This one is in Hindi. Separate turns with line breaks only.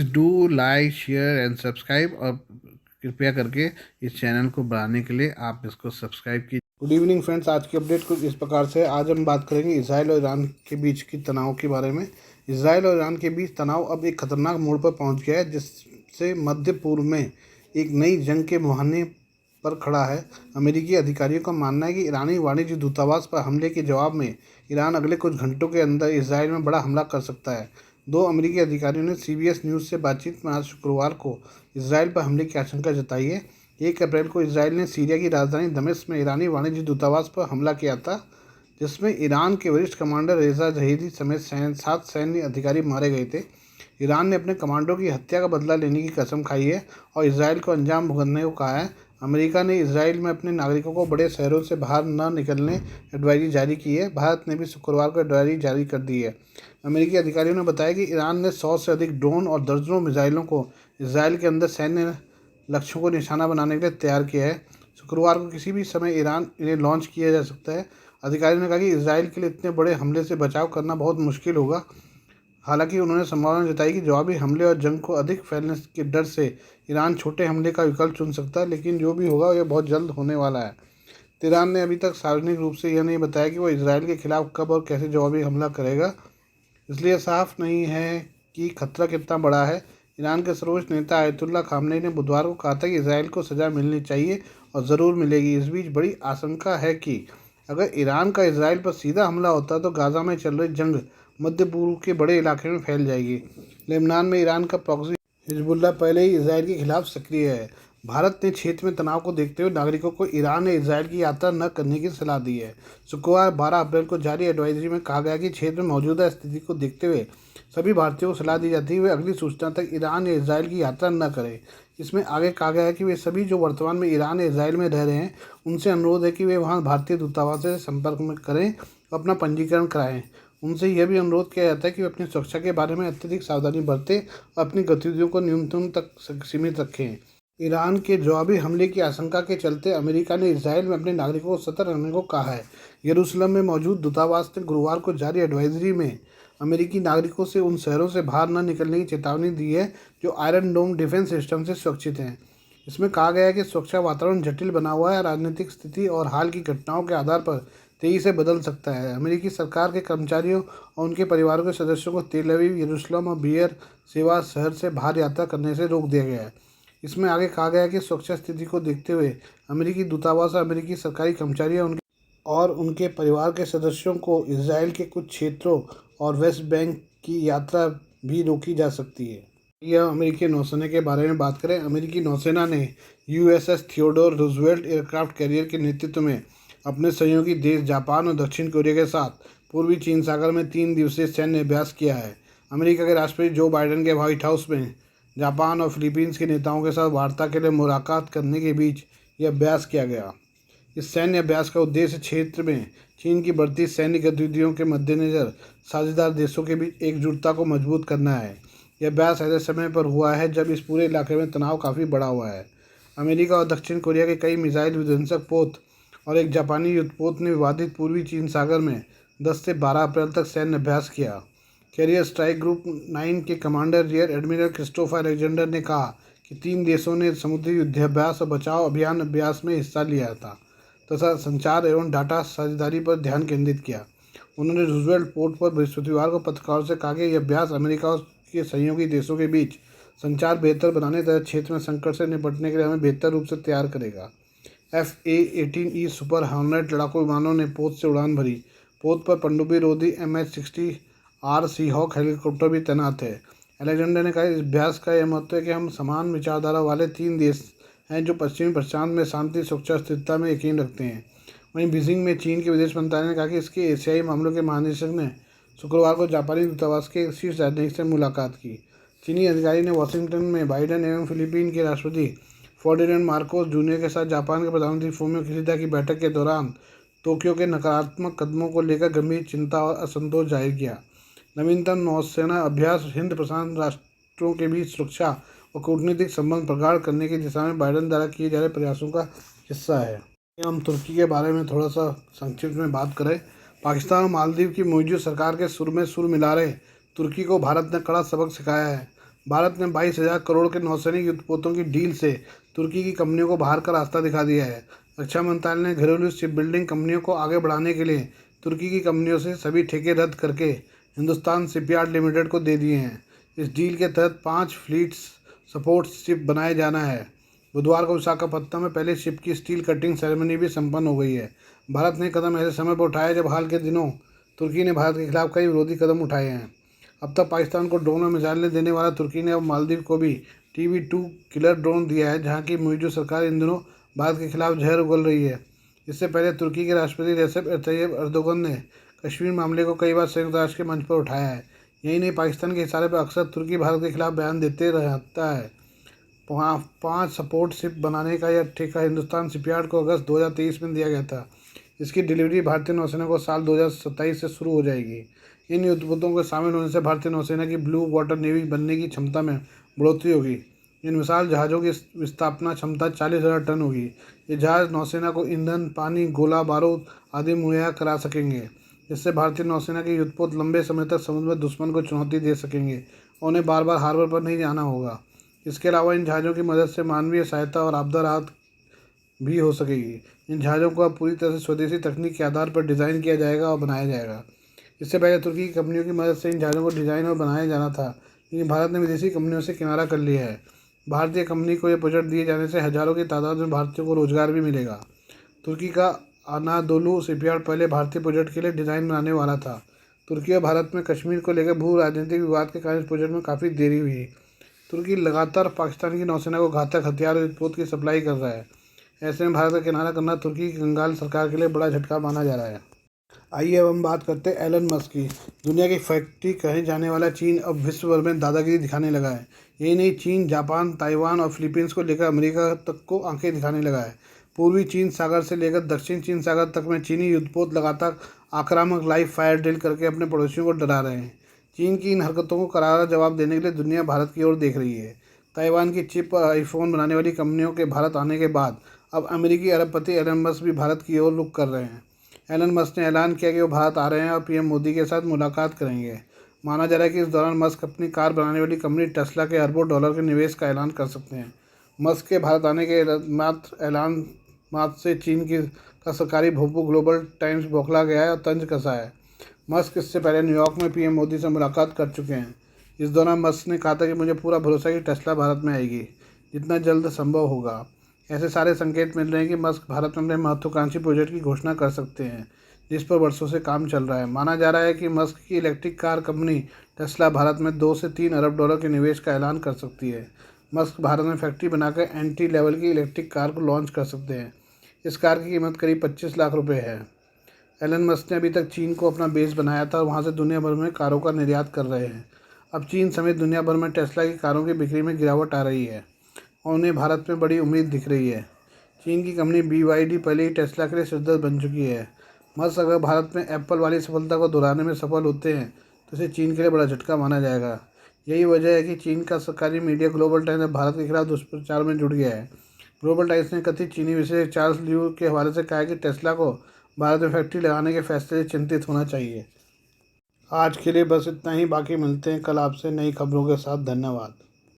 Do like share and subscribe, और कृपया करके इस चैनल को बढ़ाने के लिए आप इसको सब्सक्राइब कीजिए। गुड इवनिंग फ्रेंड्स, आज की अपडेट कुछ इस प्रकार से। आज हम बात करेंगे इसराइल और ईरान के बीच की तनाव के बारे में। इसराइल और ईरान के बीच तनाव अब एक खतरनाक मोड़ पर पहुंच गया है, जिससे मध्य पूर्व में एक नई जंग के मुहाने पर खड़ा है। अमेरिकी अधिकारियों का मानना है कि ईरानी वाणिज्य दूतावास पर हमले के जवाब में ईरान अगले कुछ घंटों के अंदर इसराइल में बड़ा हमला कर सकता है। दो अमेरिकी अधिकारियों ने CBS न्यूज़ से बातचीत में आज शुक्रवार को इसराइल पर हमले की आशंका जताई है। 1 अप्रैल को इसराइल ने सीरिया की राजधानी दमिश्क में ईरानी वाणिज्य दूतावास पर हमला किया था, जिसमें ईरान के वरिष्ठ कमांडर रेजा जहेदी समेत 7 सैन्य अधिकारी मारे गए थे। ईरान ने अपने कमांडरों की हत्या का बदला लेने की कसम खाई है और इसराइल को अंजाम भुगतने को कहा है। अमेरिका ने इसराइल में अपने नागरिकों को बड़े शहरों से बाहर न निकलने एडवाइजरी जारी की है। भारत ने भी शुक्रवार को एडवाइजरी जारी कर दी है। अमेरिकी अधिकारियों ने बताया कि ईरान ने 100 से अधिक ड्रोन और दर्जनों मिसाइलों को इसराइल के अंदर सैन्य लक्ष्यों को निशाना बनाने के लिए तैयार किया है। शुक्रवार को किसी भी समय ईरान इन्हें लॉन्च किया जा सकता है। अधिकारियों ने कहा कि इसराइल के लिए इतने बड़े हमले से बचाव करना बहुत मुश्किल होगा। हालांकि उन्होंने संभावना जताई कि जवाबी हमले और जंग को अधिक फैलने के डर से ईरान छोटे हमले का विकल्प चुन सकता है, लेकिन जो भी होगा यह बहुत जल्द होने वाला है। तेहरान ने अभी तक सार्वजनिक रूप से यह नहीं बताया कि वह इसराइल के खिलाफ कब और कैसे जवाबी हमला करेगा, इसलिए साफ नहीं है कि खतरा कितना बड़ा है। ईरान के सर्वोच्च नेता आयतुल्ला खामनेई ने बुधवार को कहा था कि इसराइल को सज़ा मिलनी चाहिए और ज़रूर मिलेगी। इस बीच बड़ी आशंका है कि अगर ईरान का इसराइल पर सीधा हमला होता है तो गाज़ा में चल रही जंग मध्य पूर्व के बड़े इलाके में फैल जाएगी। लेबनान में ईरान का प्रॉक्सी हिजबुल्लाह पहले ही इसराइल के खिलाफ सक्रिय है। भारत ने क्षेत्र में तनाव को देखते हुए नागरिकों को ईरान या इसराइल की यात्रा न करने की सलाह दी है। शुक्रवार 12 अप्रैल को जारी एडवाइजरी में कहा गया कि क्षेत्र में मौजूदा स्थिति को देखते हुए सभी भारतीयों को सलाह दी जाती है वे अगली सूचना तक ईरान या इसराइल की यात्रा न करें। इसमें आगे कहा गया है कि वे सभी जो वर्तमान में ईरान या इसराइल में रह रहे हैं उनसे अनुरोध है कि वे वहां भारतीय दूतावास से संपर्क में करें और अपना पंजीकरण कराएं। उनसे यह भी अनुरोध किया जाता है कि वे अपनी सुरक्षा के बारे में अत्यधिक सावधानी बरतें और अपनी गतिविधियों को न्यूनतम तक सीमित रखें। ईरान के जवाबी हमले की आशंका के चलते अमेरिका ने इसराइल में अपने नागरिकों को सतर्क रहने को कहा है। यरूशलेम में मौजूद दूतावास ने गुरुवार को जारी एडवाइजरी में अमेरिकी नागरिकों से उन शहरों से बाहर न निकलने की चेतावनी दी है जो आयरन डोम डिफेंस सिस्टम से सुरक्षित हैं। इसमें कहा गया है कि सुरक्षा वातावरण जटिल बना हुआ है, राजनीतिक स्थिति और हाल की घटनाओं के आधार पर तेजी से बदल सकता है। अमेरिकी सरकार के कर्मचारियों और उनके परिवारों के सदस्यों को तेल अवीव, यरूशलेम और बियर सेवा शहर से बाहर यात्रा करने से रोक दिया गया है। इसमें आगे कहा गया है कि सुरक्षा स्थिति को देखते हुए अमेरिकी दूतावास और अमेरिकी सरकारी कर्मचारियों और उनके परिवार के सदस्यों को इसराइल के कुछ क्षेत्रों और वेस्ट बैंक की यात्रा भी रोकी जा सकती है। यह अमेरिकी नौसेना के बारे में बात करें। अमेरिकी नौसेना ने USS Theodore Roosevelt aircraft carrier के नेतृत्व में अपने सहयोगी देश जापान और दक्षिण कोरिया के साथ पूर्वी चीन सागर में 3 दिवसीय सैन्य अभ्यास किया है। अमेरिका के राष्ट्रपति जो बाइडेन के व्हाइट हाउस में जापान और फिलीपींस के नेताओं के साथ वार्ता के लिए मुलाकात करने के बीच यह अभ्यास किया गया। इस सैन्य अभ्यास का उद्देश्य क्षेत्र में चीन की बढ़ती सैन्य गतिविधियों के मद्देनज़र साझेदार देशों के बीच एकजुटता को मजबूत करना है। यह अभ्यास ऐसे समय पर हुआ है जब इस पूरे इलाके में तनाव काफ़ी बढ़ा हुआ है। अमेरिका और दक्षिण कोरिया के कई मिसाइल विध्वंसक पोत और एक जापानी युद्धपोत ने विवादित पूर्वी चीन सागर में 10 से 12 अप्रैल तक सैन्य अभ्यास किया। कैरियर स्ट्राइक ग्रुप 9 के commander rear admiral Christopher Alexander ने कहा कि 3 देशों ने समुद्री युद्धाभ्यास और बचाव अभियान अभ्यास में हिस्सा लिया था तथा संचार एवं डाटा साझेदारी पर ध्यान केंद्रित किया। उन्होंने रूजवेल्ट पोर्ट पर बृहस्पतिवार को पत्रकारों से कहा कि यह अभ्यास अमेरिका के सहयोगी देशों के बीच संचार बेहतर बनाने तथा क्षेत्र में संकट से निपटने के लिए हमें बेहतर रूप से तैयार करेगा। FA-18E सुपर हॉर्नेट लड़ाकू विमानों ने पोत से उड़ान भरी। पोत पर पनडुब्बी रोधी MH-60R सीहॉक हेलीकॉप्टर भी तैनात है। अलेक्जेंडर ने कहा इस अभ्यास का यह महत्व है कि हम समान विचारधारा वाले 3 देश हैं जो पश्चिमी प्रशांत में शांति, सुरक्षा और स्थिरता में यकीन रखते हैं। वहीं बीजिंग में चीन के विदेश मंत्रालय ने कहा कि इसके एशियाई मामलों के महानिदेशक ने शुक्रवार को जापानी दूतावास के शीर्ष राजनयिक से मुलाकात की। चीनी अधिकारी ने वाशिंगटन में बाइडेन एवं फिलीपीन के राष्ट्रपति फर्डिनेंड मार्कोस जूनियर के साथ जापान के प्रधानमंत्री फूमियो किशिदा की बैठक के दौरान टोक्यो के नकारात्मक कदमों को लेकर गंभीर चिंता और असंतोष जाहिर किया। नवीनतम नौसेना अभ्यास हिंद प्रशांत राष्ट्रों के बीच सुरक्षा और कूटनीतिक संबंध प्रगाढ़ करने की दिशा में बाइडेन द्वारा किए जा रहे प्रयासों का हिस्सा है। हम तुर्की के बारे में थोड़ा सा संक्षिप्त में बात करें। पाकिस्तान और मालदीव की मौजूदा सरकार के सुर में सुर मिला रहे तुर्की को भारत ने कड़ा सबक सिखाया है। भारत ने 22,000 करोड़ के नौसैनिक युद्धपोतों की डील से तुर्की की कंपनियों को बाहर का रास्ता दिखा दिया है। रक्षा मंत्रालय ने घरेलू शिप बिल्डिंग कंपनियों को आगे बढ़ाने के लिए तुर्की की कंपनियों से सभी ठेके रद्द करके हिंदुस्तान शिपयार्ड लिमिटेड को दे दिए हैं। इस डील के तहत 5 फ्लीट सपोर्ट शिप बनाए जाना है। बुधवार को विशाखापत्तनम में पहले शिप की स्टील कटिंग सेरेमनी भी संपन्न हो गई है। भारत ने कदम ऐसे समय पर उठाया जब हाल के दिनों तुर्की ने भारत के खिलाफ कई विरोधी कदम उठाए हैं। अब तक पाकिस्तान को ड्रोन और मिसाइलें देने वाला तुर्की ने अब मालदीव को भी TB2 किलर ड्रोन दिया है, जहां की मौजूद सरकार इन दिनों भारत के खिलाफ जहर उगल रही है। इससे पहले तुर्की के राष्ट्रपति रेसेप तैयब एर्दोगन ने कश्मीर मामले को कई बार संयुक्त राष्ट्र के मंच पर उठाया है। यही नहीं, पाकिस्तान के इशारे पर अक्सर तुर्की भारत के खिलाफ बयान देते रहता है। 5 सपोर्ट शिप बनाने का यह ठेका हिंदुस्तान शिपयार्ड को अगस्त 2023 में दिया गया था। इसकी डिलीवरी भारतीय नौसेना को साल 2027 से शुरू हो जाएगी। इन युद्धपोतों के शामिल होने से भारतीय नौसेना की ब्लू वाटर नेवी बनने की क्षमता में बढ़ोतरी होगी। इन विशाल जहाज़ों की विस्थापना क्षमता 40,000 टन होगी। ये जहाज़ नौसेना को ईंधन, पानी, गोला बारूद आदि मुहैया करा सकेंगे, जिससे भारतीय नौसेना के युद्धपोत लंबे समय तक समुद्र में दुश्मन को चुनौती दे सकेंगे और उन्हें बार बार हार्बर पर नहीं जाना होगा। इसके अलावा इन जहाज़ों की मदद से मानवीय सहायता और आपदा राहत भी हो सकेगी। इन जहाज़ों को अब पूरी तरह से स्वदेशी तकनीक के आधार पर डिज़ाइन किया जाएगा और बनाया जाएगा। इससे पहले तुर्की की कंपनियों की मदद से इन जहाज़ों को डिज़ाइन और बनाया जाना था, लेकिन भारत ने विदेशी कंपनियों से किनारा कर लिया है। भारतीय कंपनी को यह प्रोजेक्ट दिए जाने से हज़ारों की तादाद में भारतीयों को रोजगार भी मिलेगा। तुर्की का अनादोलू शिपयार्ड पहले भारतीय प्रोजेक्ट के लिए डिज़ाइन बनाने वाला था। तुर्की और भारत में कश्मीर को लेकर भू राजनीतिक विवाद के कारण इस प्रोजेक्ट में काफ़ी देरी हुई। तुर्की लगातार पाकिस्तान की नौसेना को घातक हथियार और युद्धपोत की सप्लाई कर रहा है। ऐसे में भारत का किनारा करना तुर्की की कंगाल सरकार के लिए बड़ा झटका माना जा रहा है। आइए अब हम बात करते हैं एलन मस्क की। दुनिया की फैक्ट्री कहे जाने वाला चीन अब विश्व भर में दादागिरी दिखाने लगा है। यही नहीं, चीन जापान, ताइवान और फिलीपींस को लेकर अमेरिका तक को आंखें दिखाने लगा है। पूर्वी चीन सागर से लेकर दक्षिण चीन सागर तक में चीनी युद्धपोत लगातार आक्रामक लाइव फायर ड्रिल करके अपने पड़ोसियों को डरा रहे हैं। चीन की इन हरकतों को करारा जवाब देने के लिए दुनिया भारत की ओर देख रही है। ताइवान की चिप और आईफोन बनाने वाली कंपनियों के भारत आने के बाद अब अमेरिकी अरबपति एलन मस्क भी भारत की ओर रुख कर रहे हैं। एलन मस्क ने ऐलान किया कि वो भारत आ रहे हैं और PM मोदी के साथ मुलाकात करेंगे। माना जा रहा है कि इस दौरान मस्क अपनी कार बनाने वाली कंपनी टेस्ला के अरबों डॉलर के निवेश का ऐलान कर सकते हैं। मस्क के भारत आने के ऐलान मात्र से चीन का सरकारी भोंपू ग्लोबल टाइम्स बौखला गया है और तंज कसा है। मस्क इससे पहले न्यूयॉर्क में PM मोदी से मुलाकात कर चुके हैं। इस दौरान मस्क ने कहा था कि मुझे पूरा भरोसा है कि टेस्ला भारत में आएगी, जितना जल्द संभव होगा। ऐसे सारे संकेत मिल रहे हैं कि मस्क भारत में अपने महत्वाकांक्षी प्रोजेक्ट की घोषणा कर सकते हैं, जिस पर वर्षों से काम चल रहा है। माना जा रहा है कि मस्क की electric car company Tesla Bharat में 2 से 3 अरब डॉलर के निवेश का ऐलान कर सकती है। मस्क भारत में फैक्ट्री बनाकर एंट्री लेवल की इलेक्ट्रिक कार को लॉन्च कर सकते हैं। इस कार की कीमत करीब 25 लाख रुपये है। एलन मस्क ने अभी तक चीन को अपना बेस बनाया था और वहाँ से दुनिया भर में कारों का निर्यात कर रहे हैं। अब चीन समेत दुनिया भर में टेस्ला की कारों की बिक्री में गिरावट आ रही है और उन्हें भारत में बड़ी उम्मीद दिख रही है। चीन की कंपनी BYD पहले ही टेस्ला के लिए सिरदर्द बन चुकी है। मस्क अगर भारत में एप्पल वाली सफलता को दोहराने में सफल होते हैं तो इसे चीन के लिए बड़ा झटका माना जाएगा। यही वजह है कि चीन का सरकारी मीडिया ग्लोबल टाइम्स अब भारत के खिलाफ दुष्प्रचार में जुट गया है। ग्लोबल टाइम्स ने कथित चीनी विशेषज्ञ चार्ल्स लियू के हवाले से कहा है कि टेस्ला को भारत में फैक्ट्री लगाने के फैसले से चिंतित होना चाहिए। आज के लिए बस इतना ही, बाकी मिलते हैं कल आपसे नई खबरों के साथ। धन्यवाद।